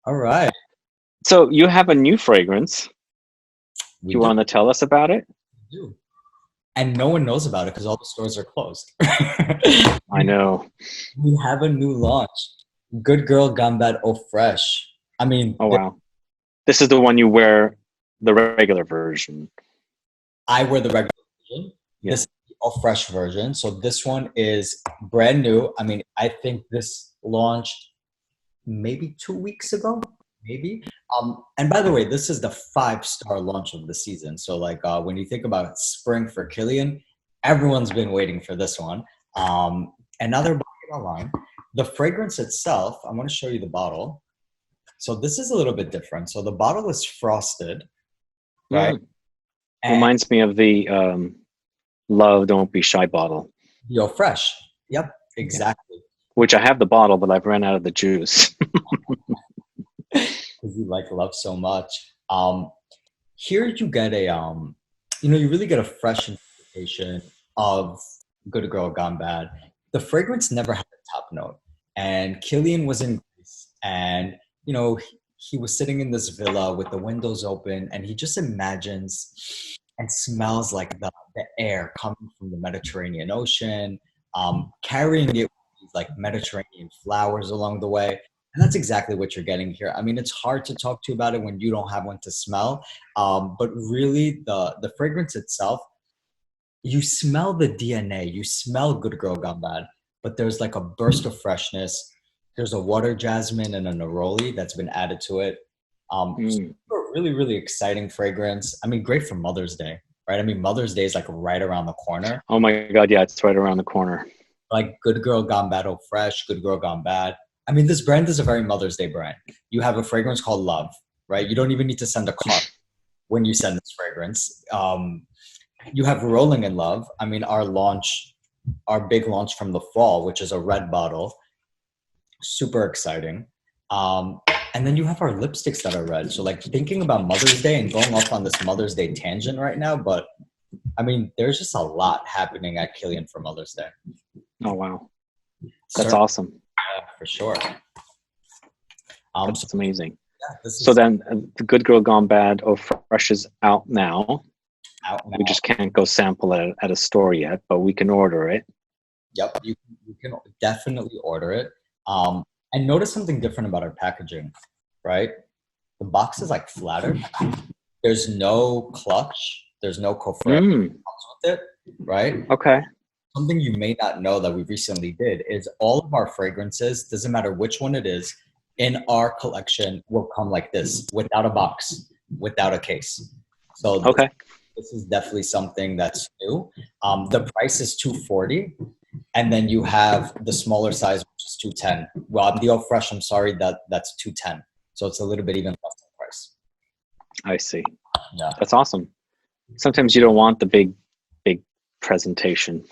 All right. So you have a new fragrance. We Do you want to tell us about it? We do. And no one knows about it because all the stores are closed. I know. We have a new launch. Good Girl Gone Bad Eau Fraiche. I mean, Oh, wow. This is the one you wear the regular version. I wear the regular version. Yeah. This is the Eau Fraiche version. So this one is brand new. I mean, I think this launched maybe 2 weeks ago, maybe. And by the way, this is the 5-star launch of the season. So like when you think about spring for Kilian, everyone's been waiting for this one. And now they're buying it online. The fragrance itself, I want to show you the bottle. So this is a little bit different. So the bottle is frosted, right? Mm. Reminds me of the Love Don't Be Shy bottle. The Eau Fraiche. Yep, exactly. Yeah. Which I have the bottle, but I've run out of the juice. Because you like Love so much. Here you get a, you really get a fresh interpretation of Good Girl Gone Bad. The fragrance never had a top note. And Kilian was in Greece, and he was sitting in this villa with the windows open, and he just imagines and smells like the air coming from the Mediterranean Ocean, carrying it with like Mediterranean flowers along the way. And that's exactly what you're getting here. I mean, it's hard to talk to you about it when you don't have one to smell. But really, the fragrance itself, you smell the DNA. You smell Good Girl Gone Bad, but there's like a burst of freshness. There's a water jasmine and a neroli that's been added to it. So a really, really exciting fragrance. I mean, great for Mother's Day, right? I mean, Mother's Day is like right around the corner. Oh my God, yeah, it's right around the corner. Like Good Girl Gone Bad Eau Fraiche, Good Girl Gone Bad. I mean, this brand is a very Mother's Day brand. You have a fragrance called Love, right? You don't even need to send a card when you send this fragrance. You have Rolling in Love. I mean, our big launch from the fall, which is a red bottle. Super exciting. And then you have our lipsticks that are red. So like thinking about Mother's Day and going off on this Mother's Day tangent right now, but I mean, there's just a lot happening at Kilian for Mother's Day. Oh, wow. That's awesome. Yeah, for sure. That's amazing. Yeah, so then the Good Girl Gone Bad Eau Fraiche is out now. We just can't go sample it at a store yet, but we can order it. Yep, you can definitely order it. And notice something different about our packaging, right? The box is like flatter. There's no clutch. There's no coffret that comes with it, right? Okay. Something you may not know that we recently did is all of our fragrances, doesn't matter which one it is, in our collection will come like this, without a box, without a case. So this is definitely something that's new. The price is $240. And then you have the smaller size, which is $210. Well, the Eau Fraiche, I'm sorry, that's $210. So it's a little bit even less in price. I see. Yeah. That's awesome. Sometimes you don't want the big presentation.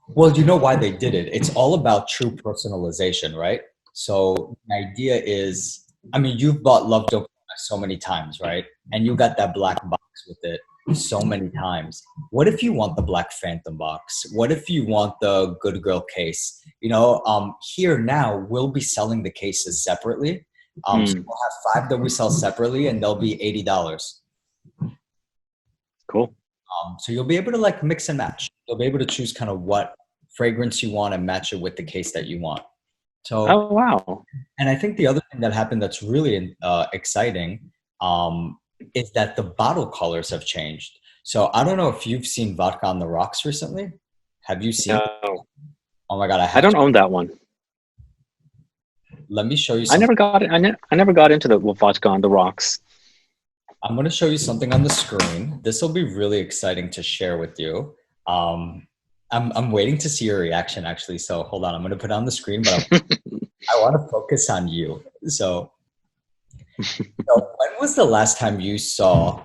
Well, you know why they did it? It's all about true personalization, right? So the idea is, I mean, you've bought Love Dope so many times, right? And you got that black box with it so many times. What if you want the Black Phantom box? What if you want the Good Girl case? Here now we'll be selling the cases separately. So we'll have 5 that we sell separately, and they'll be $80. Cool. So you'll be able to like mix and match. You'll be able to choose kind of what fragrance you want and match it with the case that you want. So, Oh, wow. and I think the other thing that happened that's really exciting is that the bottle colors have changed. So I don't know if you've seen Vodka on the Rocks recently. Have you seen? No. Oh my God, I don't own that one. Let me show you I something. never got it. I never got into the Vodka on the Rocks. I'm going to show you something on the screen. This will be really exciting to share with you. I'm waiting to see your reaction, actually. So hold on. I'm going to put it on the screen, but I want to focus on you. So when was the last time you saw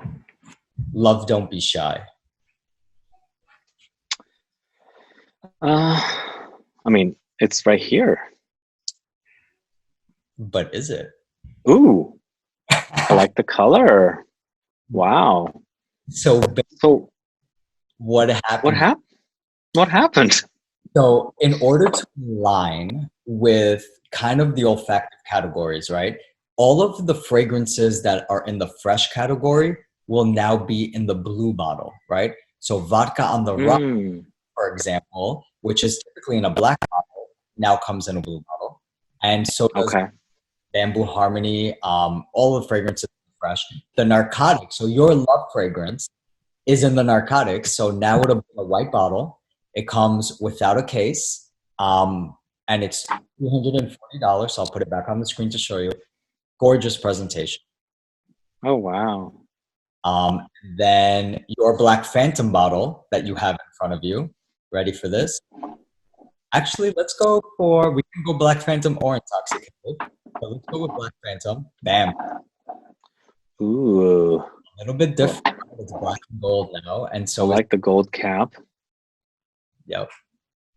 Love, Don't Be Shy? I mean, it's right here. But is it? Ooh, I like the color. Wow. So what happened? What happened? What happened? So in order to align with kind of the olfactive categories, right? All of the fragrances that are in the fresh category will now be in the blue bottle, right? So Vodka on the Rock, for example, which is typically in a black bottle, now comes in a blue bottle. And so does Bamboo Harmony, all the fragrances are fresh. The Narcotics, so your Love fragrance is in the Narcotics. So now it'll be a white bottle. It comes without a case, and it's $240. So I'll put it back on the screen to show you. Gorgeous presentation. Oh, wow. Then your Black Phantom bottle that you have in front of you. Ready for this? Actually, we can go Black Phantom or Intoxicated. So let's go with Black Phantom. Bam. Ooh. A little bit different. It's black and gold now. And so I like the gold cap. Yep.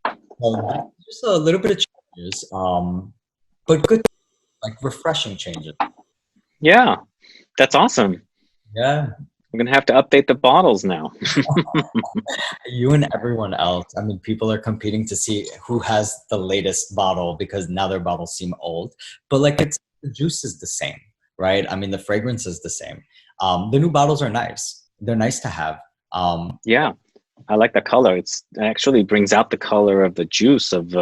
So just a little bit of changes, but good, like refreshing changes. Yeah, that's awesome. Yeah. I'm going to have to update the bottles now. You and everyone else. I mean, people are competing to see who has the latest bottle because now their bottles seem old. But like the juice is the same, right? I mean, the fragrance is the same. The new bottles are nice. They're nice to have. Yeah, I like the color. It actually brings out the color of the juice of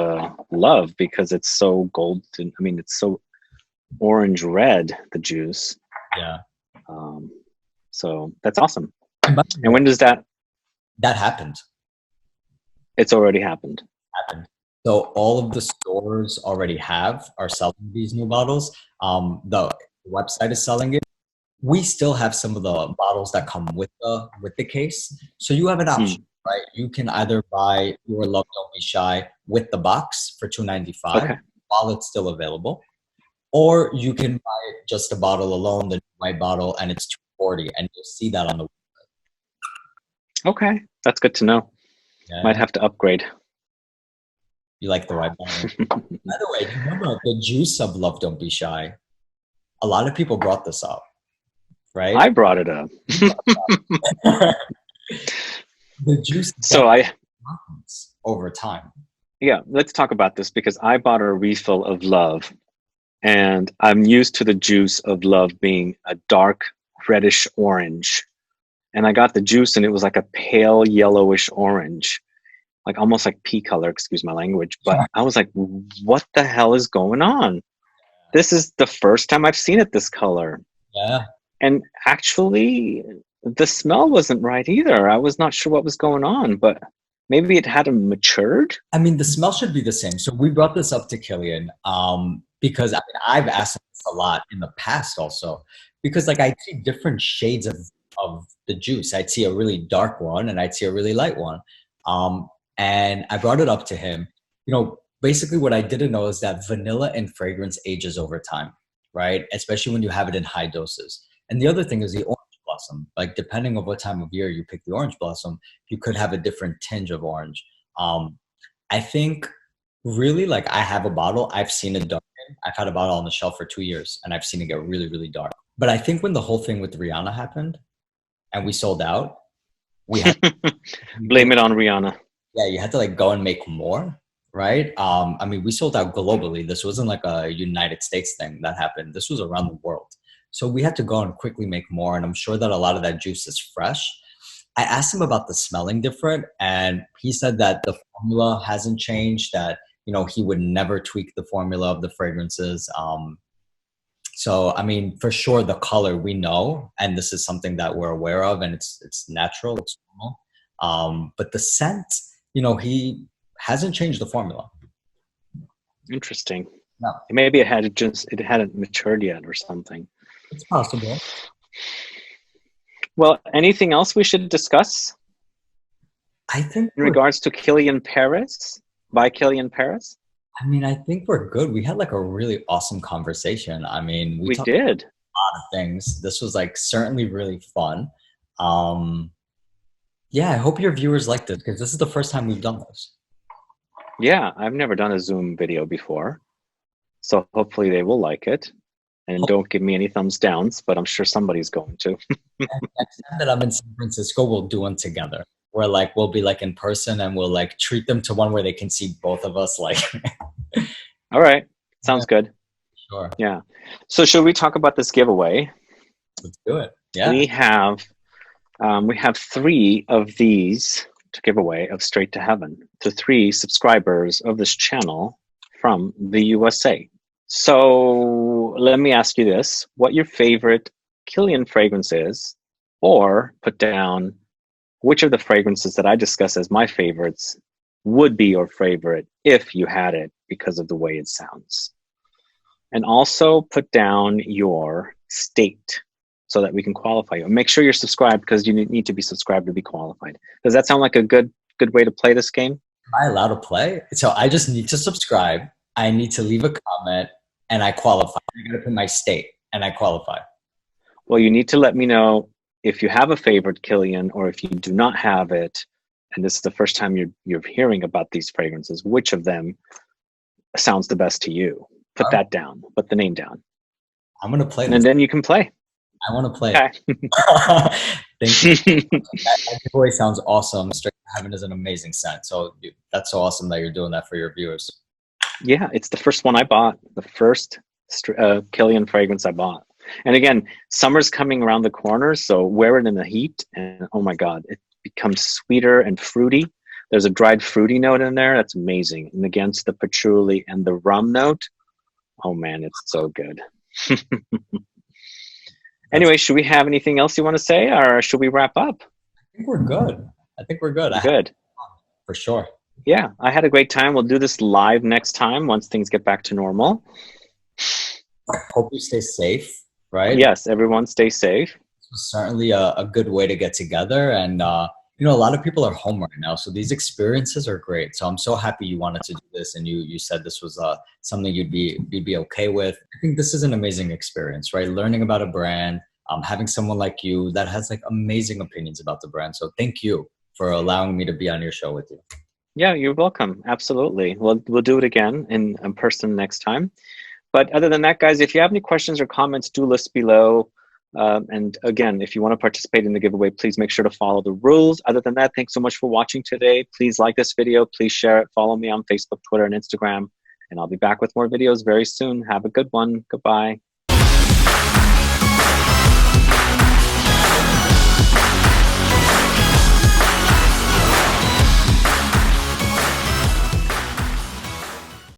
Love because it's so gold. I mean, it's so orange red, the juice. Yeah. So that's awesome. And when does that? That happened. It's already happened. So all of the stores already are selling these new bottles. The website is selling it. We still have some of the bottles that come with the case. So you have an option, right? You can either buy your Love Don't Be Shy with the box for $295 while it's still available, or you can buy just a bottle alone, the white bottle, and it's $240, and you'll see that on the website. Okay, that's good to know. Yeah. Might have to upgrade. You like the white bottle? By the way, remember the juice of Love Don't Be Shy? A lot of people brought this up, right? I brought it up. The juice. So over time. Yeah, let's talk about this because I bought a refill of Love, and I'm used to the juice of Love being a dark reddish orange, and I got the juice and it was like a pale yellowish orange, like almost like pea color, excuse my language. But I was like, what the hell is going on? This is the first time I've seen it this color. Yeah. And actually, the smell wasn't right either. I was not sure what was going on, but maybe it hadn't matured. I mean, the smell should be the same. So we brought this up to Kilian because I've asked him this a lot in the past also, because like I see different shades of the juice. I'd see a really dark one and I'd see a really light one. And I brought it up to him. You know, basically what I didn't know is that vanilla and fragrance ages over time, right? Especially when you have it in high doses. And the other thing is the orange blossom. Like depending on what time of year you pick the orange blossom, you could have a different tinge of orange. I think really like I have a bottle, I've seen it darken. I've had a bottle on the shelf for 2 years and I've seen it get really, really dark. But I think when the whole thing with Rihanna happened and we sold out, we had blame it on Rihanna. Yeah, you had to like go and make more, right? I mean, we sold out globally. This wasn't like a United States thing that happened. This was around the world. So we had to go and quickly make more. And I'm sure that a lot of that juice is fresh. I asked him about the smelling different, and he said that the formula hasn't changed, that, you know, he would never tweak the formula of the fragrances. So, I mean, for sure, the color we know, and this is something that we're aware of, and it's natural, it's normal. But the scent, you know, he hasn't changed the formula. Interesting. No, Maybe it hadn't matured yet or something. it's possible. Well, anything else we should discuss I think in regards to Kilian Paris by Kilian Paris? I mean, I think we're good. We had like a really awesome conversation. I mean, We talked did. about a lot of things. This was like certainly really fun. Yeah, I hope your viewers like this, because this is the first time we've done this. Yeah, I've never done a Zoom video before. So hopefully they will like it. And don't give me any thumbs downs, but I'm sure somebody's going to. Next time that I'm in San Francisco, we'll do one together. Where like we'll be like in person, and we'll like treat them to one where they can see both of us. Like, All right. Sounds good. sure, Yeah. So should we talk about this giveaway? let's do it. Yeah, We have 3 of these to give away of Straight to Heaven to 3 subscribers of this channel from the USA. So let me ask you this: what your favorite Kilian fragrance is, or put down which of the fragrances that I discuss as my favorites would be your favorite if you had it because of the way it sounds. And also put down your state so that we can qualify you. And make sure you're subscribed, because you need to be subscribed to be qualified. Does that sound like a good way to play this game? am I allowed to play? So I just need to subscribe. I need to leave a comment, and I qualify. I gotta put my state, and I qualify. Well, you need to let me know if you have a favorite Kilian, or if you do not have it, and this is the first time you're hearing about these fragrances, which of them sounds the best to you. Put that down. Put the name down. I'm gonna play this. And then you can play. I want to play. Okay. Thank you. That giveaway sounds awesome. Straight to Heaven is an amazing scent. So that's so awesome that you're doing that for your viewers. Yeah, it's the first one I bought. The first Kilian fragrance I bought. And again, summer's coming around the corner, so wear it in the heat, and oh my God, it becomes sweeter and fruity. There's a dried fruity note in there. That's amazing. And against the patchouli and the rum note, oh man, it's so good. Anyway, should we have anything else you want to say, or should we wrap up? I think we're good. I think we're good. Good. For sure. Yeah, I had a great time. We'll do this live next time once things get back to normal. Hope you stay safe, right? Yes, everyone stay safe. This was certainly a good way to get together. And, you know, a lot of people are home right now, so these experiences are great. So I'm so happy you wanted to do this, and you said this was something you'd be okay with. I think this is an amazing experience, right? Learning about a brand, having someone like you that has like amazing opinions about the brand. So thank you for allowing me to be on your show with you. Yeah, you're welcome. Absolutely. We'll do it again in person next time. But other than that, guys, if you have any questions or comments, do list below. And again, if you want to participate in the giveaway, please make sure to follow the rules. Other than that, thanks so much for watching today. Please like this video. Please share it. Follow me on Facebook, Twitter, and Instagram. And I'll be back with more videos very soon. Have a good one. Goodbye.